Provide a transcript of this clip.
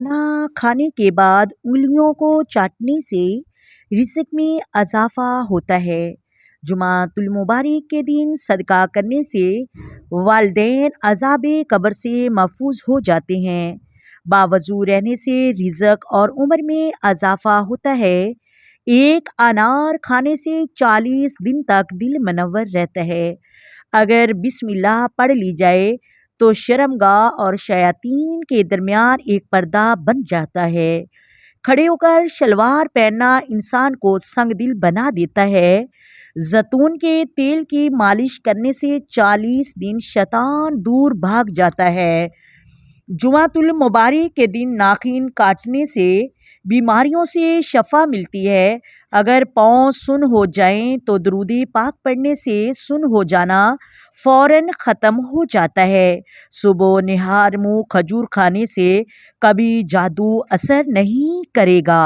کھانا کھانے کے بعد انگلیوں کو چاٹنے سے رزق میں اضافہ ہوتا ہے۔ جمعۃ المبارک کے دن صدقہ کرنے سے والدین عذاب قبر سے محفوظ ہو جاتے ہیں۔ باوضو رہنے سے رزق اور عمر میں اضافہ ہوتا ہے۔ ایک انار کھانے سے 40 دن تک دل منور رہتا ہے۔ اگر بسم اللہ پڑھ لی جائے تو شرمگاہ اور شیاطین کے درمیان ایک پردہ بن جاتا ہے۔ کھڑے ہو کر شلوار پہننا انسان کو سنگ دل بنا دیتا ہے۔ زیتون کے تیل کی مالش کرنے سے 40 دن شیطان دور بھاگ جاتا ہے۔ جمعۃ المبارک کے دن ناخن کاٹنے سے بیماریوں سے شفا ملتی ہے۔ اگر پاؤں سن ہو جائیں تو درود پاک پڑھنے سے سن ہو جانا فوراً ختم ہو جاتا ہے۔ صبح نہار منہ کھجور کھانے سے کبھی جادو اثر نہیں کرے گا۔